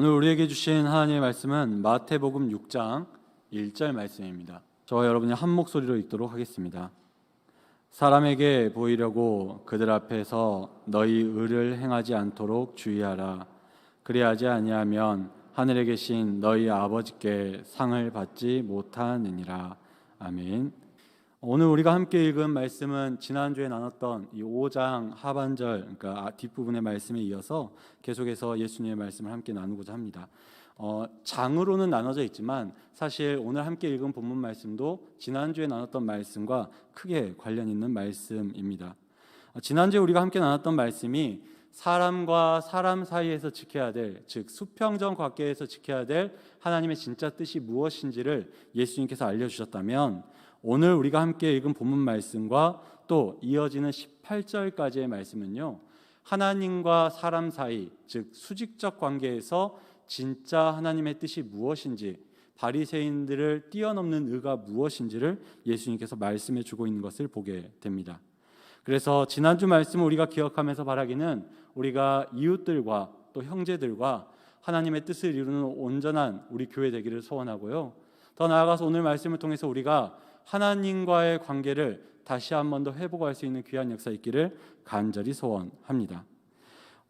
오늘 우리에게 주신 하나님의 말씀은 마태복음 6장 1절 말씀입니다. 저와 여러분이 한 목소리로 읽도록 하겠습니다. 사람에게 보이려고 그들 앞에서 너희 의를 행하지 않도록 주의하라. 그리하지 아니하면 하늘에 계신 너희 아버지께 상을 받지 못하느니라. 아멘. 오늘 우리가 함께 읽은 말씀은 지난주에 나눴던 이 5장 하반절, 그러니까 뒷부분의 말씀에 이어서 계속해서 예수님의 말씀을 함께 나누고자 합니다. 장으로는 나눠져 있지만 사실 오늘 함께 읽은 본문 말씀도 지난주에 나눴던 말씀과 크게 관련 있는 말씀입니다. 지난주에 우리가 함께 나눴던 말씀이 사람과 사람 사이에서 지켜야 될, 즉 수평적 관계에서 지켜야 될 하나님의 진짜 뜻이 무엇인지를 예수님께서 알려주셨다면, 오늘 우리가 함께 읽은 본문 말씀과 또 이어지는 18절까지의 말씀은요, 하나님과 사람 사이, 즉 수직적 관계에서 진짜 하나님의 뜻이 무엇인지, 바리새인들을 뛰어넘는 의가 무엇인지를 예수님께서 말씀해 주고 있는 것을 보게 됩니다. 그래서 지난주 말씀을 우리가 기억하면서 바라기는 우리가 이웃들과 또 형제들과 하나님의 뜻을 이루는 온전한 우리 교회 되기를 소원하고요, 더 나아가서 오늘 말씀을 통해서 우리가 하나님과의 관계를 다시 한 번 더 회복할 수 있는 귀한 역사 있기를 간절히 소원합니다.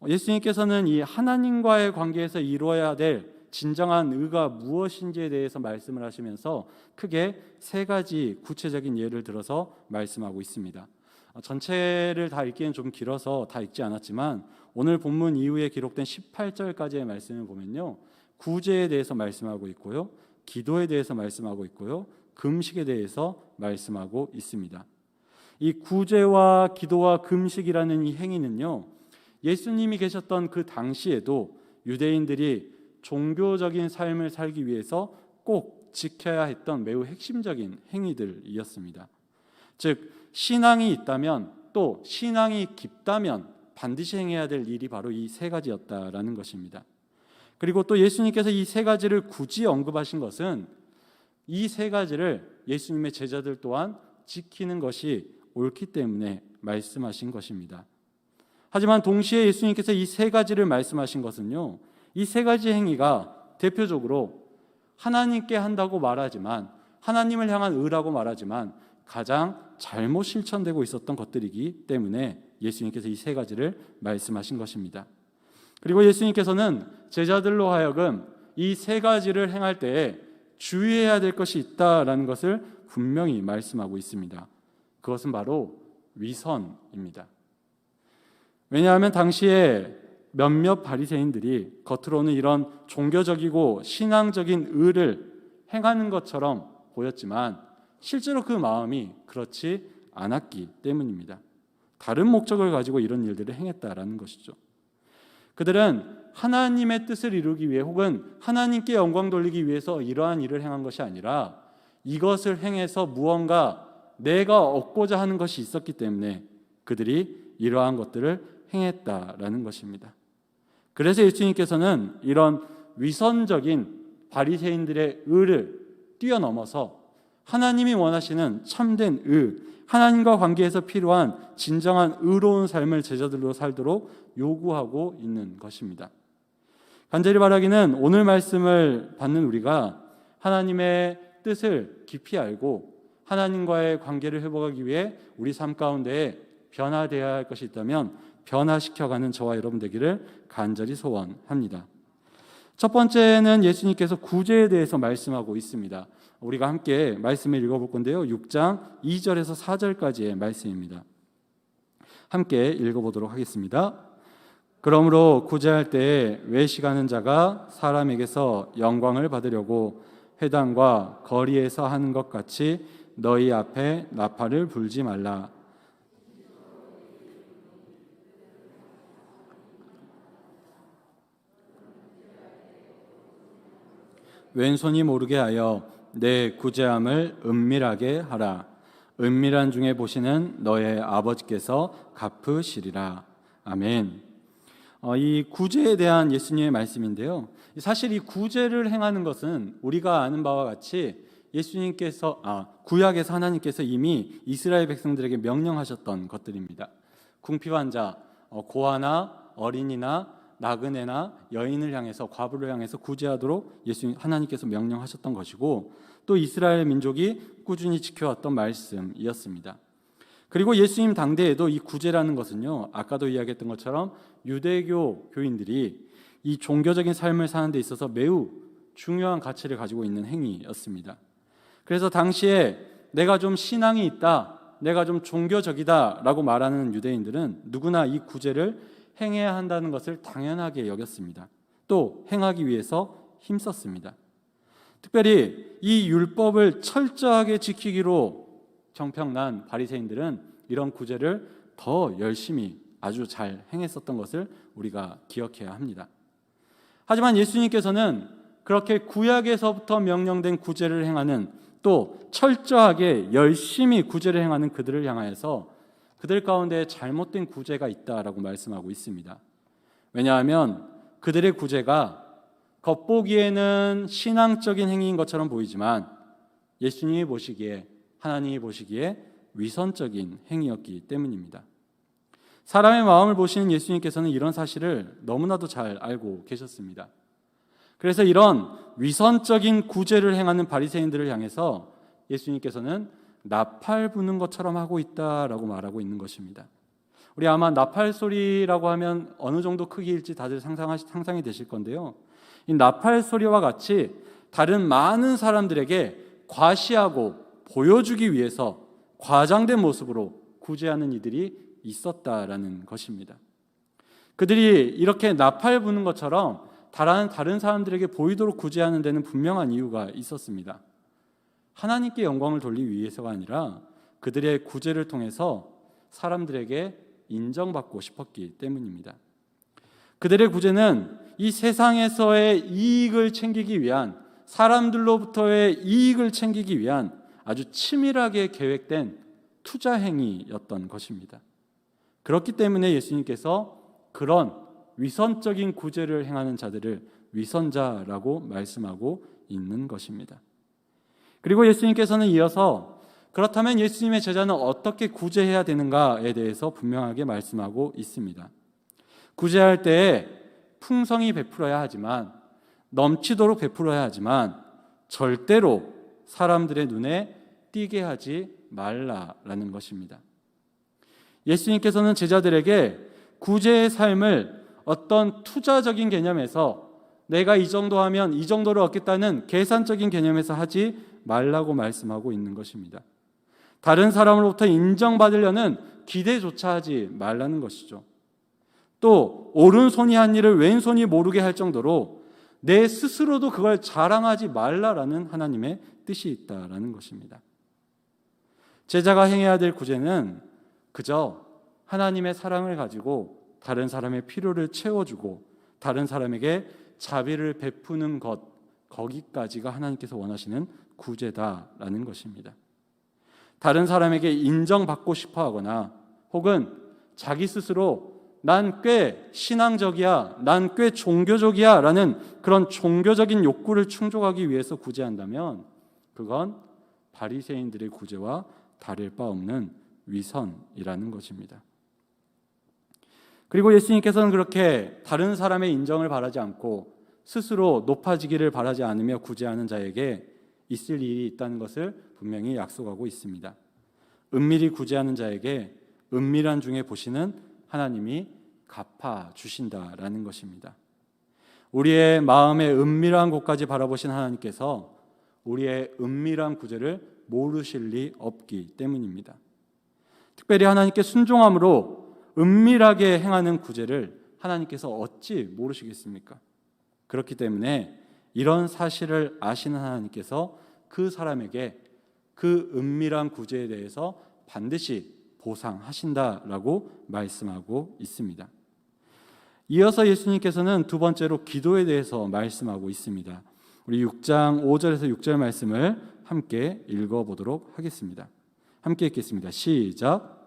예수님께서는 이 하나님과의 관계에서 이루어야 될 진정한 의가 무엇인지에 대해서 말씀을 하시면서 크게 세 가지 구체적인 예를 들어서 말씀하고 있습니다. 전체를 다 읽기는 좀 길어서 다 읽지 않았지만 오늘 본문 이후에 기록된 18절까지의 말씀을 보면요, 구제에 대해서 말씀하고 있고요, 기도에 대해서 말씀하고 있고요, 금식에 대해서 말씀하고 있습니다. 이 구제와 기도와 금식이라는 이 행위는요, 예수님이 계셨던 그 당시에도 유대인들이 종교적인 삶을 살기 위해서 꼭 지켜야 했던 매우 핵심적인 행위들이었습니다. 즉 신앙이 있다면, 또 신앙이 깊다면 반드시 행해야 될 일이 바로 이 세 가지였다라는 것입니다. 그리고 또 예수님께서 이 세 가지를 굳이 언급하신 것은 이 세 가지를 예수님의 제자들 또한 지키는 것이 옳기 때문에 말씀하신 것입니다. 하지만 동시에 예수님께서 이 세 가지를 말씀하신 것은요, 이 세 가지 행위가 대표적으로 하나님께 한다고 말하지만, 하나님을 향한 의라고 말하지만 가장 잘못 실천되고 있었던 것들이기 때문에 예수님께서 이 세 가지를 말씀하신 것입니다. 그리고 예수님께서는 제자들로 하여금 이 세 가지를 행할 때에 주의해야 될 것이 있다라는 것을 분명히 말씀하고 있습니다. 그것은 바로 위선입니다. 왜냐하면 당시에 몇몇 바리새인들이 겉으로는 이런 종교적이고 신앙적인 의를 행하는 것처럼 보였지만 실제로 그 마음이 그렇지 않았기 때문입니다. 다른 목적을 가지고 이런 일들을 행했다라는 것이죠. 그들은 하나님의 뜻을 이루기 위해, 혹은 하나님께 영광 돌리기 위해서 이러한 일을 행한 것이 아니라 이것을 행해서 무언가 내가 얻고자 하는 것이 있었기 때문에 그들이 이러한 것들을 행했다라는 것입니다. 그래서 예수님께서는 이런 위선적인 바리새인들의 의를 뛰어넘어서 하나님이 원하시는 참된 의, 하나님과 관계에서 필요한 진정한 의로운 삶을 제자들로 살도록 요구하고 있는 것입니다. 간절히 바라기는 오늘 말씀을 받는 우리가 하나님의 뜻을 깊이 알고 하나님과의 관계를 회복하기 위해 우리 삶 가운데에 변화되어야 할 것이 있다면 변화시켜가는 저와 여러분 되기를 간절히 소원합니다. 첫 번째는 예수님께서 구제에 대해서 말씀하고 있습니다. 우리가 함께 말씀을 읽어볼 건데요, 6장 2절에서 4절까지의 말씀입니다. 함께 읽어보도록 하겠습니다. 그러므로 구제할 때에 외식하는 자가 사람에게서 영광을 받으려고 회당과 거리에서 하는 것 같이 너희 앞에 나팔을 불지 말라. 왼손이 모르게 하여 내 구제함을 은밀하게 하라. 은밀한 중에 보시는 너의 아버지께서 갚으시리라. 아멘. 이 구제에 대한 예수님의 말씀인데요, 사실 이 구제를 행하는 것은 우리가 아는 바와 같이 예수님께서 구약에서 하나님께서 이미 이스라엘 백성들에게 명령하셨던 것들입니다. 궁핍한 자, 고아나 어린이나 나그네나 여인을 향해서, 과부를 향해서 구제하도록 하나님께서 명령하셨던 것이고, 또 이스라엘 민족이 꾸준히 지켜왔던 말씀이었습니다. 그리고 예수님 당대에도 이 구제라는 것은요, 아까도 이야기했던 것처럼 유대교 교인들이 이 종교적인 삶을 사는 데 있어서 매우 중요한 가치를 가지고 있는 행위였습니다. 그래서 당시에 내가 좀 신앙이 있다, 내가 좀 종교적이다 라고 말하는 유대인들은 누구나 이 구제를 행해야 한다는 것을 당연하게 여겼습니다. 또 행하기 위해서 힘썼습니다. 특별히 이 율법을 철저하게 지키기로 정평난 바리새인들은 이런 구제를 더 열심히 아주 잘 행했었던 것을 우리가 기억해야 합니다. 하지만 예수님께서는 그렇게 구약에서부터 명령된 구제를 행하는, 또 철저하게 열심히 구제를 행하는 그들을 향하여서 그들 가운데 잘못된 구제가 있다라고 말씀하고 있습니다. 왜냐하면 그들의 구제가 겉보기에는 신앙적인 행위인 것처럼 보이지만 예수님이 보시기에, 하나님이 보시기에 위선적인 행위였기 때문입니다. 사람의 마음을 보시는 예수님께서는 이런 사실을 너무나도 잘 알고 계셨습니다. 그래서 이런 위선적인 구제를 행하는 바리새인들을 향해서 예수님께서는 나팔 부는 것처럼 하고 있다라고 말하고 있는 것입니다. 우리 아마 나팔 소리라고 하면 어느 정도 크기일지 다들 상상이 되실 건데요. 이 나팔 소리와 같이 다른 많은 사람들에게 과시하고 보여주기 위해서 과장된 모습으로 구제하는 이들이 있었다라는 것입니다. 그들이 이렇게 나팔 부는 것처럼 다른 사람들에게 보이도록 구제하는 데는 분명한 이유가 있었습니다. 하나님께 영광을 돌리기 위해서가 아니라 그들의 구제를 통해서 사람들에게 인정받고 싶었기 때문입니다. 그들의 구제는 이 세상에서의 이익을 챙기기 위한, 사람들로부터의 이익을 챙기기 위한 아주 치밀하게 계획된 투자 행위였던 것입니다. 그렇기 때문에 예수님께서 그런 위선적인 구제를 행하는 자들을 위선자라고 말씀하고 있는 것입니다. 그리고 예수님께서는 이어서 그렇다면 예수님의 제자는 어떻게 구제해야 되는가에 대해서 분명하게 말씀하고 있습니다. 구제할 때에 풍성히 베풀어야 하지만, 넘치도록 베풀어야 하지만 절대로 사람들의 눈에 띄게 하지 말라라는 것입니다. 예수님께서는 제자들에게 구제의 삶을 어떤 투자적인 개념에서, 내가 이 정도 하면 이 정도를 얻겠다는 계산적인 개념에서 하지 말라고 말씀하고 있는 것입니다. 다른 사람으로부터 인정받으려는 기대조차 하지 말라는 것이죠. 또 오른손이 한 일을 왼손이 모르게 할 정도로 내 스스로도 그걸 자랑하지 말라라는 하나님의 뜻이 있다라는 것입니다. 제자가 행해야 될 구제는 그저 하나님의 사랑을 가지고 다른 사람의 필요를 채워주고 다른 사람에게 자비를 베푸는 것, 거기까지가 하나님께서 원하시는 구제다라는 것입니다. 다른 사람에게 인정받고 싶어 하거나 혹은 자기 스스로 난 꽤 신앙적이야, 난 꽤 종교적이야 라는 그런 종교적인 욕구를 충족하기 위해서 구제한다면 그건 바리새인들의 구제와 다를 바 없는 위선이라는 것입니다. 그리고 예수님께서는 그렇게 다른 사람의 인정을 바라지 않고 스스로 높아지기를 바라지 않으며 구제하는 자에게 있을 일이 있다는 것을 분명히 약속하고 있습니다. 은밀히 구제하는 자에게 은밀한 중에 보시는 하나님이 갚아주신다라는 것입니다. 우리의 마음의 은밀한 곳까지 바라보신 하나님께서 우리의 은밀한 구제를 모르실 리 없기 때문입니다. 특별히 하나님께 순종함으로 은밀하게 행하는 구제를 하나님께서 어찌 모르시겠습니까? 그렇기 때문에 이런 사실을 아시는 하나님께서 그 사람에게 그 은밀한 구제에 대해서 반드시 보상하신다라고 말씀하고 있습니다. 이어서 예수님께서는 두 번째로 기도에 대해서 말씀하고 있습니다. 우리 6장 5절에서 6절 말씀을 함께 읽어보도록 하겠습니다. 함께 읽겠습니다. 시작.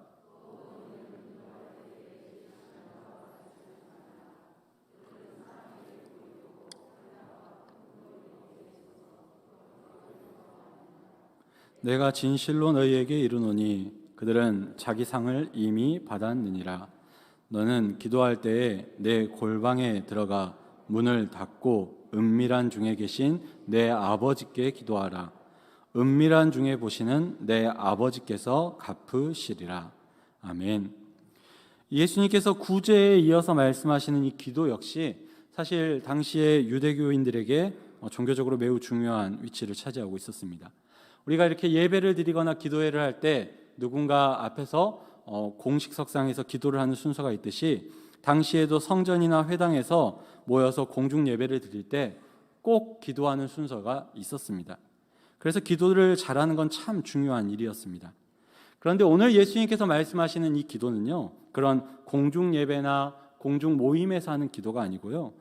내가 진실로 너희에게 이르노니 그들은 자기 상을 이미 받았느니라. 너는 기도할 때에 내 골방에 들어가 문을 닫고 은밀한 중에 계신 내 아버지께 기도하라. 은밀한 중에 보시는 내 아버지께서 갚으시리라. 아멘. 예수님께서 구제에 이어서 말씀하시는 이 기도 역시 사실 당시의 유대교인들에게 종교적으로 매우 중요한 위치를 차지하고 있었습니다. 우리가 이렇게 예배를 드리거나 기도회를 할 때 누군가 앞에서 공식석상에서 기도를 하는 순서가 있듯이 당시에도 성전이나 회당에서 모여서 공중 예배를 드릴 때 꼭 기도하는 순서가 있었습니다. 그래서 기도를 잘하는 건 참 중요한 일이었습니다. 그런데 오늘 예수님께서 말씀하시는 이 기도는요, 그런 공중 예배나 공중 모임에서 하는 기도가 아니고요,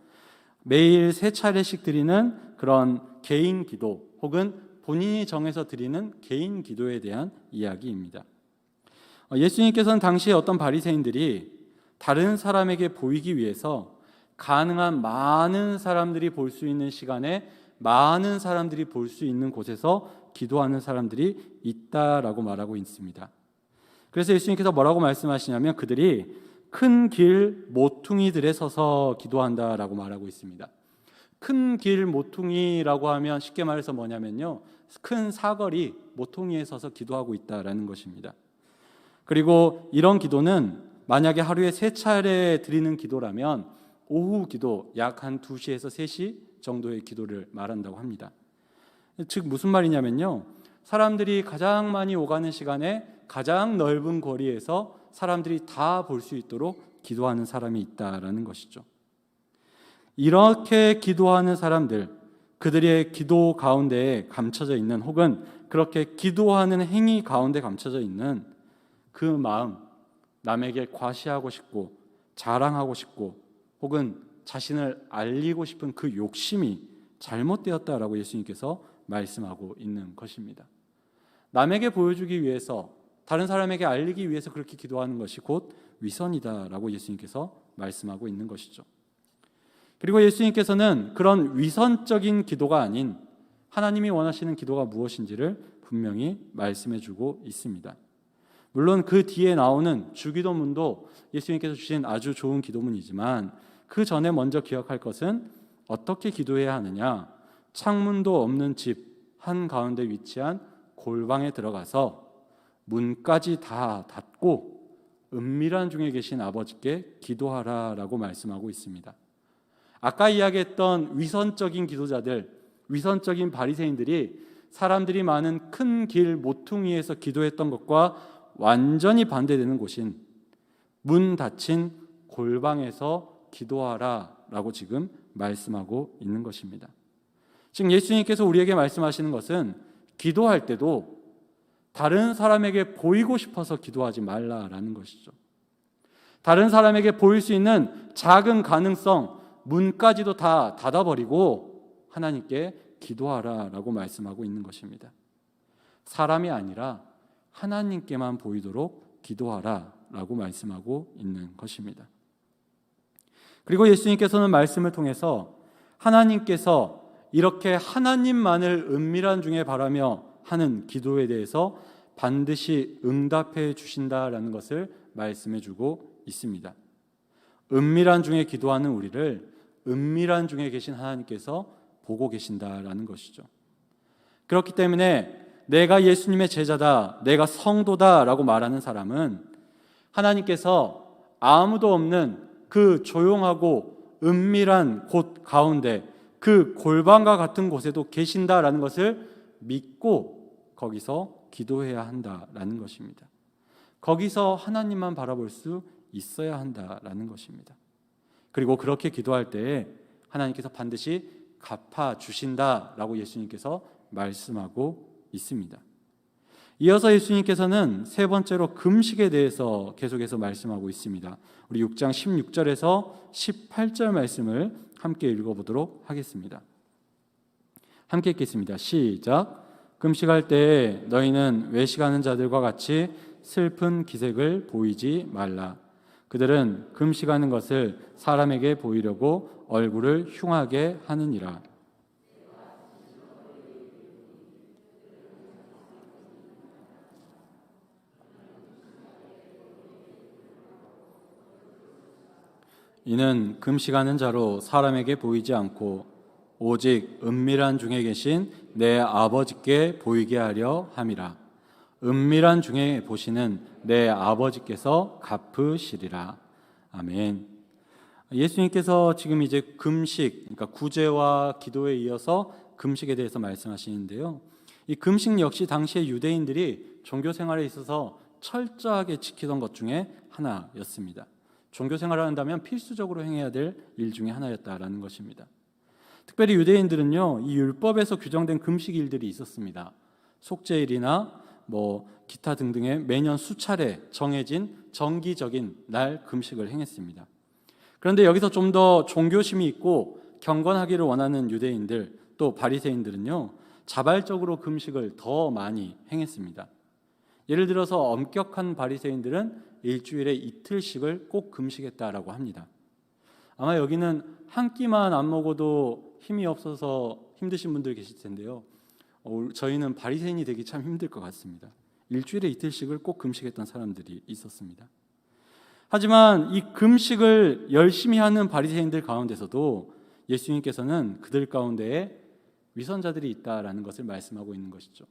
매일 3차례씩 드리는 그런 개인 기도 혹은 본인이 정해서 드리는 개인 기도에 대한 이야기입니다. 예수님께서는 당시에 어떤 바리새인들이 다른 사람에게 보이기 위해서 가능한 많은 사람들이 볼 수 있는 시간에 많은 사람들이 볼 수 있는 곳에서 기도하는 사람들이 있다라고 말하고 있습니다. 그래서 예수님께서 뭐라고 말씀하시냐면 그들이 큰 길 모퉁이들에 서서 기도한다라고 말하고 있습니다. 큰 길 모퉁이라고 하면 쉽게 말해서 뭐냐면요, 큰 사거리 모퉁이에 서서 기도하고 있다라는 것입니다. 그리고 이런 기도는 만약에 하루에 3차례 드리는 기도라면 오후 기도 약 한 2시에서 3시 정도의 기도를 말한다고 합니다. 즉 무슨 말이냐면요, 사람들이 가장 많이 오가는 시간에 가장 넓은 거리에서 사람들이 다 볼 수 있도록 기도하는 사람이 있다라는 것이죠. 이렇게 기도하는 사람들, 그들의 기도 가운데에 감춰져 있는 혹은 그렇게 기도하는 행위 가운데 감춰져 있는 그 마음, 남에게 과시하고 싶고 자랑하고 싶고 혹은 자신을 알리고 싶은 그 욕심이 잘못되었다라고 예수님께서 말씀하고 있는 것입니다. 남에게 보여주기 위해서, 다른 사람에게 알리기 위해서 그렇게 기도하는 것이 곧 위선이다라고 예수님께서 말씀하고 있는 것이죠. 그리고 예수님께서는 그런 위선적인 기도가 아닌 하나님이 원하시는 기도가 무엇인지를 분명히 말씀해 주고 있습니다. 물론 그 뒤에 나오는 주기도문도 예수님께서 주신 아주 좋은 기도문이지만 그 전에 먼저 기억할 것은 어떻게 기도해야 하느냐, 창문도 없는 집 한가운데 위치한 골방에 들어가서 문까지 다 닫고 은밀한 중에 계신 아버지께 기도하라라고 말씀하고 있습니다. 아까 이야기했던 위선적인 기도자들, 위선적인 바리새인들이 사람들이 많은 큰 길 모퉁이에서 기도했던 것과 완전히 반대되는 곳인 문 닫힌 골방에서 기도하라라고 지금 말씀하고 있는 것입니다. 지금 예수님께서 우리에게 말씀하시는 것은 기도할 때도 다른 사람에게 보이고 싶어서 기도하지 말라라는 것이죠. 다른 사람에게 보일 수 있는 작은 가능성, 문까지도 다 닫아버리고 하나님께 기도하라라고 말씀하고 있는 것입니다. 사람이 아니라 하나님께만 보이도록 기도하라라고 말씀하고 있는 것입니다. 그리고 예수님께서는 말씀을 통해서 하나님께서 이렇게 하나님만을 은밀한 중에 바라며 하는 기도에 대해서 반드시 응답해 주신다라는 것을 말씀해 주고 있습니다. 은밀한 중에 기도하는 우리를 은밀한 중에 계신 하나님께서 보고 계신다라는 것이죠. 그렇기 때문에 내가 예수님의 제자다, 내가 성도다라고 말하는 사람은 하나님께서 아무도 없는 그 조용하고 은밀한 곳 가운데 그 골방과 같은 곳에도 계신다라는 것을 믿고 거기서 기도해야 한다라는 것입니다. 거기서 하나님만 바라볼 수 있어야 한다라는 것입니다. 그리고 그렇게 기도할 때에 하나님께서 반드시 갚아 주신다라고 예수님께서 말씀하고 있습니다. 이어서 예수님께서는 세 번째로 금식에 대해서 계속해서 말씀하고 있습니다. 우리 6장 16절에서 18절 말씀을 함께 읽어보도록 하겠습니다. 함께 읽겠습니다. 시작. 금식할 때에 너희는 외식하는 자들과 같이 슬픈 기색을 보이지 말라. 그들은 금식하는 것을 사람에게 보이려고 얼굴을 흉하게 하느니라. 이는 금식하는 자로 사람에게 보이지 않고 오직 은밀한 중에 계신 내 아버지께 보이게 하려 함이라. 은밀한 중에 보시는 내 아버지께서 갚으시리라. 아멘. 예수님께서 지금 이제 금식, 그러니까 구제와 기도에 이어서 금식에 대해서 말씀하시는데요. 이 금식 역시 당시의 유대인들이 종교 생활에 있어서 철저하게 지키던 것 중에 하나였습니다. 종교 생활을 한다면 필수적으로 행해야 될 일 중에 하나였다라는 것입니다. 특별히 유대인들은요, 이 율법에서 규정된 금식 일들이 있었습니다. 속죄일이나 기타 등등의 매년 수차례 정해진 정기적인 날 금식을 행했습니다. 그런데 여기서 좀 더 종교심이 있고 경건하기를 원하는 유대인들, 또 바리새인들은요, 자발적으로 금식을 더 많이 행했습니다. 예를 들어서 엄격한 바리새인들은 일주일에 이틀씩을 꼭 금식했다라고 합니다. 아마 여기는 한 끼만 안 먹어도 힘이 없어서 힘드신 분들 계실 텐데요. 저희는 바리새인이 되기 참 힘들 것 같습니다. 일주일에 이틀씩을 꼭 금식했던 사람들이 있었습니다. 하지만 이 금식을 열심히 하는 바리새인들 가운데서도 예수님께서는 그들 가운데에 위선자들이 있다라는 것을 말씀하고 있는 것이죠.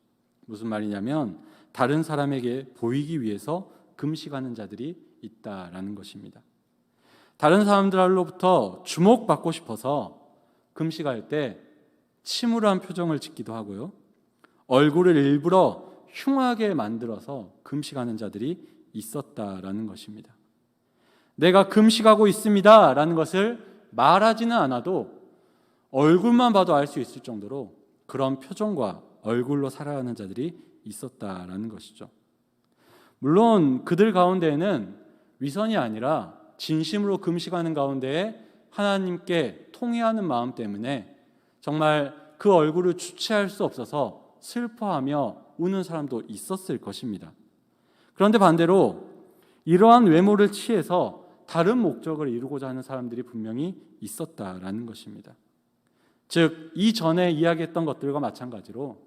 무슨 말이냐면 다른 사람에게 보이기 위해서 금식하는 자들이 있다라는 것입니다. 다른 사람들로부터 주목받고 싶어서 금식할 때 침울한 표정을 짓기도 하고요, 얼굴을 일부러 흉하게 만들어서 금식하는 자들이 있었다라는 것입니다. 내가 금식하고 있습니다 라는 것을 말하지는 않아도 얼굴만 봐도 알 수 있을 정도로 그런 표정과 얼굴로 살아가는 자들이 있었다라는 것이죠. 물론 그들 가운데에는 위선이 아니라 진심으로 금식하는 가운데에 하나님께 통회하는 마음 때문에 정말 그 얼굴을 주체할 수 없어서 슬퍼하며 우는 사람도 있었을 것입니다. 그런데 반대로 이러한 외모를 취해서 다른 목적을 이루고자 하는 사람들이 분명히 있었다라는 것입니다. 즉 이전에 이야기했던 것들과 마찬가지로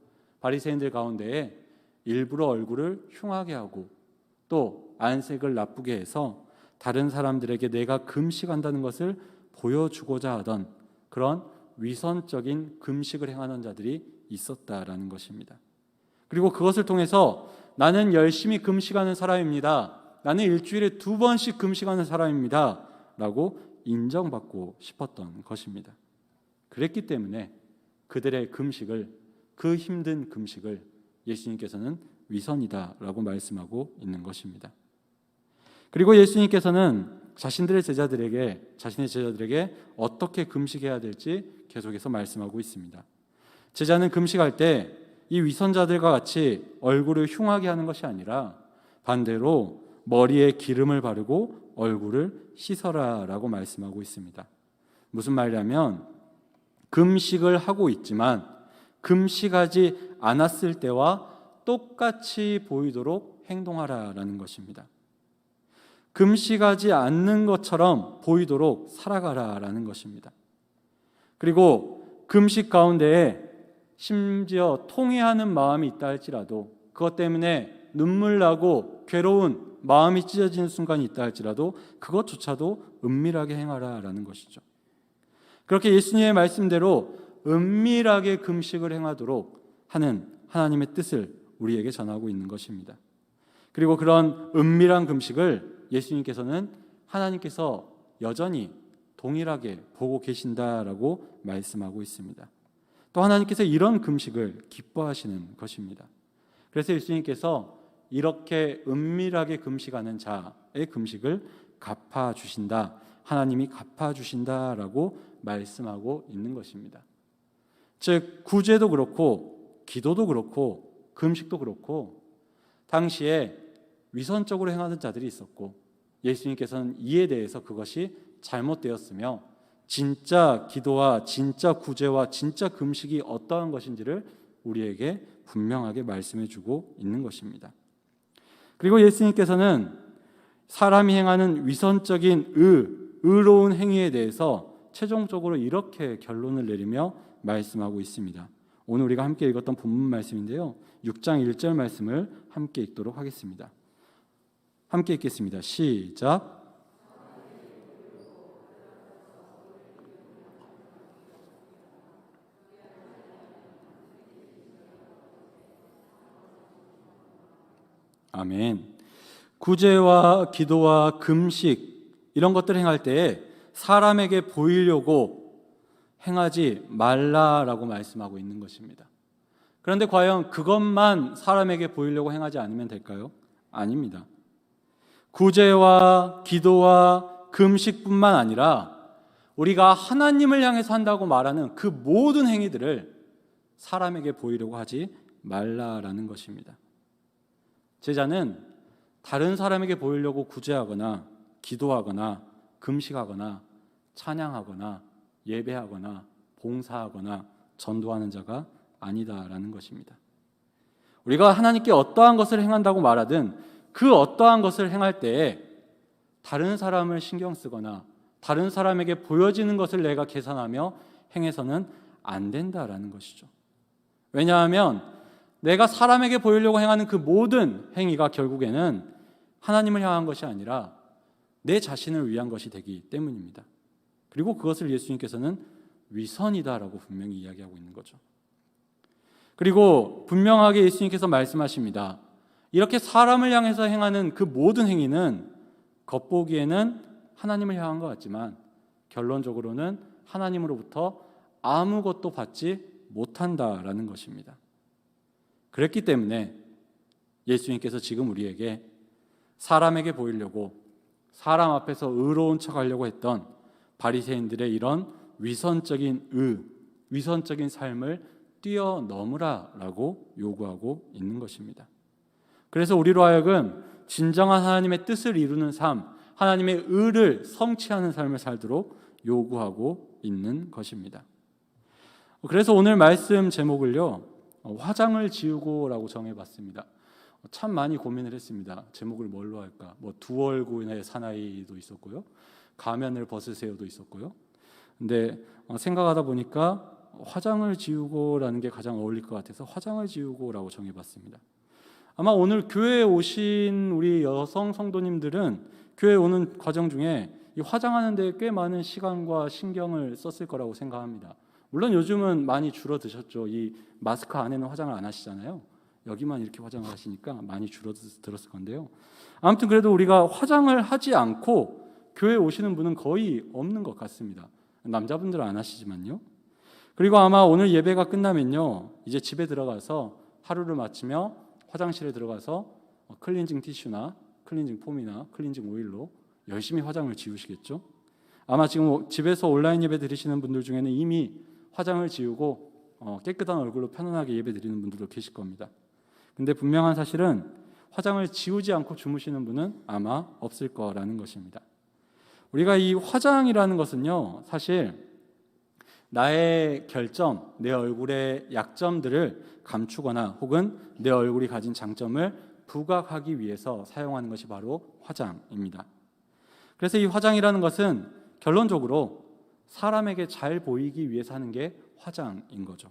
바리새인들 가운데에 일부러 얼굴을 흉하게 하고 또 안색을 나쁘게 해서 다른 사람들에게 내가 금식한다는 것을 보여주고자 하던 그런 위선적인 금식을 행하는 자들이 있었다라는 것입니다. 그리고 그것을 통해서 나는 열심히 금식하는 사람입니다, 나는 일주일에 2번씩 금식하는 사람입니다 라고 인정받고 싶었던 것입니다. 그랬기 때문에 그들의 금식을, 그 힘든 금식을 예수님께서는 위선이다 라고 말씀하고 있는 것입니다. 그리고 예수님께서는 자신의 제자들에게 어떻게 금식해야 될지 계속해서 말씀하고 있습니다. 제자는 금식할 때 이 위선자들과 같이 얼굴을 흉하게 하는 것이 아니라 반대로 머리에 기름을 바르고 얼굴을 씻어라 라고 말씀하고 있습니다. 무슨 말이냐면 금식을 하고 있지만 금식하지 않았을 때와 똑같이 보이도록 행동하라라는 것입니다. 금식하지 않는 것처럼 보이도록 살아가라라는 것입니다. 그리고 금식 가운데에 심지어 통회하는 마음이 있다 할지라도, 그것 때문에 눈물 나고 괴로운 마음이 찢어지는 순간이 있다 할지라도 그것조차도 은밀하게 행하라라는 것이죠. 그렇게 예수님의 말씀대로 은밀하게 금식을 행하도록 하는 하나님의 뜻을 우리에게 전하고 있는 것입니다. 그리고 그런 은밀한 금식을 예수님께서는 하나님께서 여전히 동일하게 보고 계신다라고 말씀하고 있습니다. 또 하나님께서 이런 금식을 기뻐하시는 것입니다. 그래서 예수님께서 이렇게 은밀하게 금식하는 자의 금식을 갚아주신다, 하나님이 갚아주신다라고 말씀하고 있는 것입니다. 즉 구제도 그렇고 기도도 그렇고 금식도 그렇고 당시에 위선적으로 행하는 자들이 있었고 예수님께서는 이에 대해서 그것이 잘못되었으며 진짜 기도와 진짜 구제와 진짜 금식이 어떠한 것인지를 우리에게 분명하게 말씀해 주고 있는 것입니다. 그리고 예수님께서는 사람이 행하는 위선적인 의로운 행위에 대해서 최종적으로 이렇게 결론을 내리며 말씀하고 있습니다. 오늘 우리가 함께 읽었던 본문 말씀인데요, 6장 1절 말씀을 함께 읽도록 하겠습니다. 함께 읽겠습니다. 시작. 아멘. 구제와 기도와 금식 이런 것들을 행할 때에 사람에게 보이려고 행하지 말라라고 말씀하고 있는 것입니다. 그런데 과연 그것만 사람에게 보이려고 행하지 않으면 될까요? 아닙니다. 구제와 기도와 금식뿐만 아니라 우리가 하나님을 향해서 한다고 말하는 그 모든 행위들을 사람에게 보이려고 하지 말라라는 것입니다. 제자는 다른 사람에게 보이려고 구제하거나 기도하거나 금식하거나 찬양하거나 예배하거나 봉사하거나 전도하는 자가 아니다라는 것입니다. 우리가 하나님께 어떠한 것을 행한다고 말하든 그 어떠한 것을 행할 때에 다른 사람을 신경 쓰거나 다른 사람에게 보여지는 것을 내가 계산하며 행해서는 안 된다라는 것이죠. 왜냐하면 내가 사람에게 보이려고 행하는 그 모든 행위가 결국에는 하나님을 향한 것이 아니라 내 자신을 위한 것이 되기 때문입니다. 그리고 그것을 예수님께서는 위선이다라고 분명히 이야기하고 있는 거죠. 그리고 분명하게 예수님께서 말씀하십니다. 이렇게 사람을 향해서 행하는 그 모든 행위는 겉보기에는 하나님을 향한 것 같지만 결론적으로는 하나님으로부터 아무것도 받지 못한다라는 것입니다. 그랬기 때문에 예수님께서 지금 우리에게 사람에게 보이려고 사람 앞에서 의로운 척하려고 했던 바리새인들의 이런 위선적인 삶을 뛰어넘으라라고 요구하고 있는 것입니다. 그래서 우리로 하여금 진정한 하나님의 뜻을 이루는 삶, 하나님의 의를 성취하는 삶을 살도록 요구하고 있는 것입니다. 그래서 오늘 말씀 제목을요, 화장을 지우고라고 정해봤습니다. 참 많이 고민을 했습니다. 제목을 뭘로 할까? 두 얼굴의 사나이도 있었고요, 가면을 벗으세요도 있었고요. 근데 생각하다 보니까 화장을 지우고라는 게 가장 어울릴 것 같아서 화장을 지우고라고 정해봤습니다. 아마 오늘 교회에 오신 우리 여성 성도님들은 교회에 오는 과정 중에 이 화장하는 데 꽤 많은 시간과 신경을 썼을 거라고 생각합니다. 물론 요즘은 많이 줄어드셨죠. 이 마스크 안에는 화장을 안 하시잖아요. 여기만 이렇게 화장을 하시니까 많이 줄어들었을 건데요. 아무튼 그래도 우리가 화장을 하지 않고 교회에 오시는 분은 거의 없는 것 같습니다. 남자분들은 안 하시지만요. 그리고 아마 오늘 예배가 끝나면요, 이제 집에 들어가서 하루를 마치며 화장실에 들어가서 클렌징 티슈나 클렌징 폼이나 클렌징 오일로 열심히 화장을 지우시겠죠. 아마 지금 집에서 온라인 예배 드리시는 분들 중에는 이미 화장을 지우고 깨끗한 얼굴로 편안하게 예배 드리는 분들도 계실 겁니다. 근데 분명한 사실은 화장을 지우지 않고 주무시는 분은 아마 없을 거라는 것입니다. 우리가 이 화장이라는 것은요, 사실 나의 결점, 내 얼굴의 약점들을 감추거나 혹은 내 얼굴이 가진 장점을 부각하기 위해서 사용하는 것이 바로 화장입니다. 그래서 이 화장이라는 것은 결론적으로 사람에게 잘 보이기 위해서 하는 게 화장인 거죠.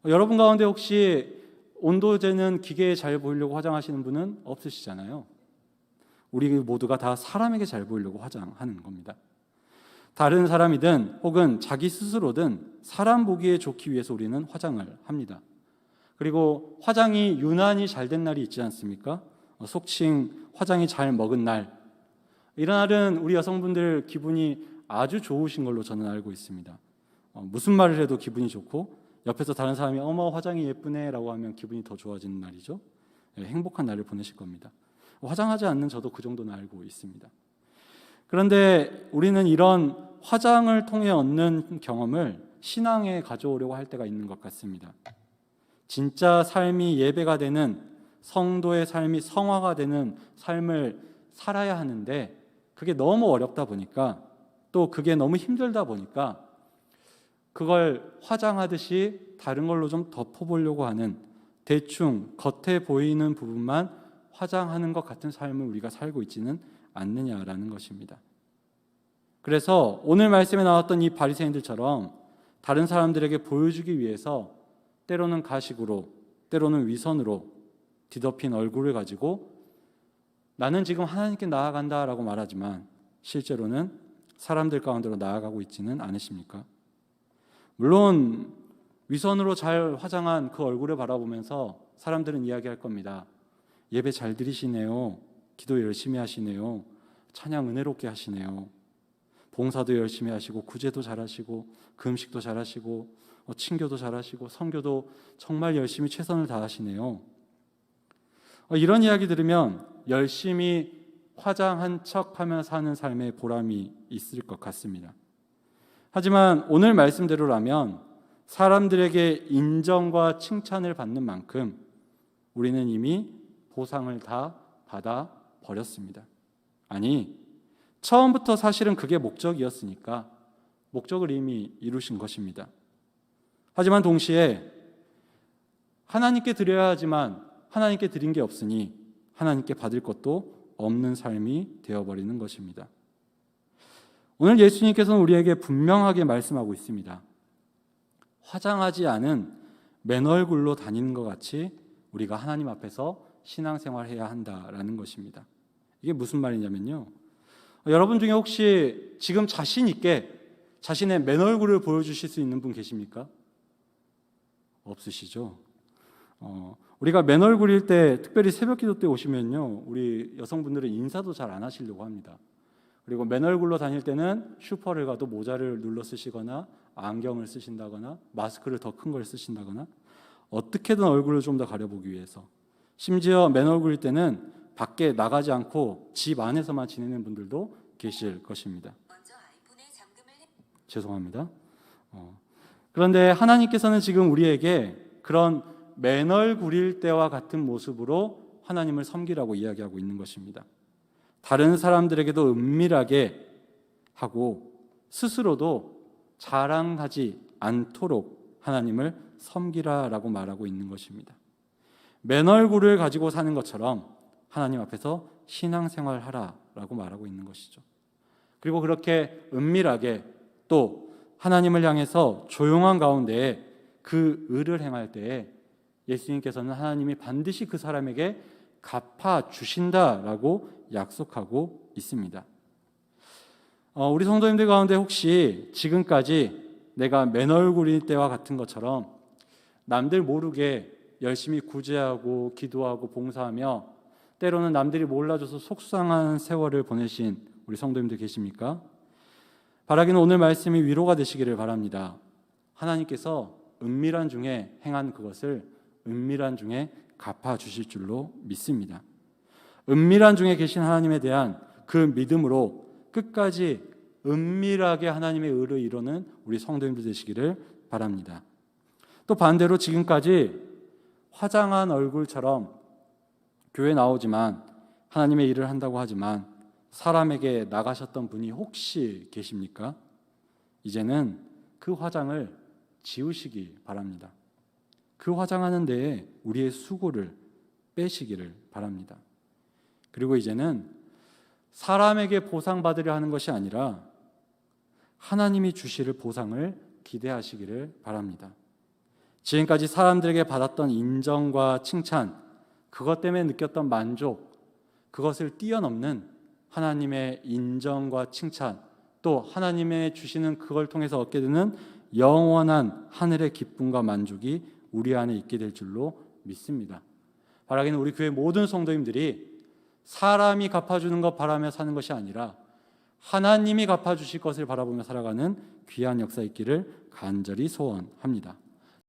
여러분 가운데 혹시 온도 재는 기계에 잘 보이려고 화장하시는 분은 없으시잖아요. 우리 모두가 다 사람에게 잘 보이려고 화장하는 겁니다. 다른 사람이든 혹은 자기 스스로든 사람 보기에 좋기 위해서 우리는 화장을 합니다. 그리고 화장이 유난히 잘 된 날이 있지 않습니까? 속칭 화장이 잘 먹은 날, 이런 날은 우리 여성분들 기분이 아주 좋으신 걸로 저는 알고 있습니다. 무슨 말을 해도 기분이 좋고 옆에서 다른 사람이 어머 화장이 예쁘네 라고 하면 기분이 더 좋아지는 날이죠. 행복한 날을 보내실 겁니다. 화장하지 않는 저도 그 정도는 알고 있습니다. 그런데 우리는 이런 화장을 통해 얻는 경험을 신앙에 가져오려고 할 때가 있는 것 같습니다. 진짜 삶이 예배가 되는, 성도의 삶이 성화가 되는 삶을 살아야 하는데 그게 너무 어렵다 보니까, 또 그게 너무 힘들다 보니까 그걸 화장하듯이 다른 걸로 좀 덮어보려고 하는, 대충 겉에 보이는 부분만 화장하는 것 같은 삶을 우리가 살고 있지는 않느냐라는 것입니다. 그래서 오늘 말씀에 나왔던 이 바리새인들처럼 다른 사람들에게 보여주기 위해서 때로는 가식으로, 때로는 위선으로 뒤덮인 얼굴을 가지고 나는 지금 하나님께 나아간다라고 말하지만 실제로는 사람들 가운데로 나아가고 있지는 않으십니까? 물론 위선으로 잘 화장한 그 얼굴을 바라보면서 사람들은 이야기할 겁니다. 예배 잘 드리시네요. 기도 열심히 하시네요. 찬양 은혜롭게 하시네요. 봉사도 열심히 하시고 구제도 잘하시고 금식도 잘하시고 친교도 잘하시고 선교도 정말 열심히 최선을 다하시네요. 이런 이야기 들으면 열심히 화장한 척하며 사는 삶의 보람이 있을 것 같습니다. 하지만 오늘 말씀대로라면 사람들에게 인정과 칭찬을 받는 만큼 우리는 이미 보상을 다 받아 버렸습니다. 아니, 처음부터 사실은 그게 목적이었으니까 목적을 이미 이루신 것입니다. 하지만 동시에 하나님께 드려야 하지만 하나님께 드린 게 없으니 하나님께 받을 것도 없는 삶이 되어버리는 것입니다. 오늘 예수님께서는 우리에게 분명하게 말씀하고 있습니다. 화장하지 않은 맨얼굴로 다니는 것 같이 우리가 하나님 앞에서 신앙생활해야 한다라는 것입니다. 이게 무슨 말이냐면요, 여러분 중에 혹시 지금 자신 있게 자신의 맨얼굴을 보여주실 수 있는 분 계십니까? 없으시죠? 우리가 맨얼굴일 때, 특별히 새벽기도 때 오시면요, 우리 여성분들은 인사도 잘 안 하시려고 합니다. 그리고 맨얼굴로 다닐 때는 슈퍼를 가도 모자를 눌러 쓰시거나 안경을 쓰신다거나 마스크를 더 큰 걸 쓰신다거나 어떻게든 얼굴을 좀 더 가려보기 위해서, 심지어 맨얼굴일 때는 밖에 나가지 않고 집 안에서만 지내는 분들도 계실 것입니다. 죄송합니다. 그런데 하나님께서는 지금 우리에게 그런 맨얼굴일 때와 같은 모습으로 하나님을 섬기라고 이야기하고 있는 것입니다. 다른 사람들에게도 은밀하게 하고 스스로도 자랑하지 않도록 하나님을 섬기라라고 말하고 있는 것입니다. 맨얼굴을 가지고 사는 것처럼 하나님 앞에서 신앙생활하라라고 말하고 있는 것이죠. 그리고 그렇게 은밀하게 또 하나님을 향해서 조용한 가운데에 그 의를 행할 때에 예수님께서는 하나님이 반드시 그 사람에게 갚아주신다라고 약속하고 있습니다. 우리 성도님들 가운데 혹시 지금까지 내가 맨얼굴일 때와 같은 것처럼 남들 모르게 열심히 구제하고 기도하고 봉사하며 때로는 남들이 몰라줘서 속상한 세월을 보내신 우리 성도님들 계십니까? 바라기는 오늘 말씀이 위로가 되시기를 바랍니다. 하나님께서 은밀한 중에 행한 그것을 은밀한 중에 갚아주실 줄로 믿습니다. 은밀한 중에 계신 하나님에 대한 그 믿음으로 끝까지 은밀하게 하나님의 의를 이루는 우리 성도님들 되시기를 바랍니다. 또 반대로 지금까지 화장한 얼굴처럼 교회 나오지만 하나님의 일을 한다고 하지만 사람에게 나가셨던 분이 혹시 계십니까? 이제는 그 화장을 지우시기 바랍니다. 그 화장하는 데에 우리의 수고를 빼시기를 바랍니다. 그리고 이제는 사람에게 보상받으려 하는 것이 아니라 하나님이 주실 보상을 기대하시기를 바랍니다. 지금까지 사람들에게 받았던 인정과 칭찬, 그것 때문에 느꼈던 만족, 그것을 뛰어넘는 하나님의 인정과 칭찬, 또 하나님의 주시는 그걸 통해서 얻게 되는 영원한 하늘의 기쁨과 만족이 우리 안에 있게 될 줄로 믿습니다. 바라기는 우리 교회 모든 성도님들이 사람이 갚아주는 것 바라며 사는 것이 아니라 하나님이 갚아주실 것을 바라보며 살아가는 귀한 역사 있기를 간절히 소원합니다.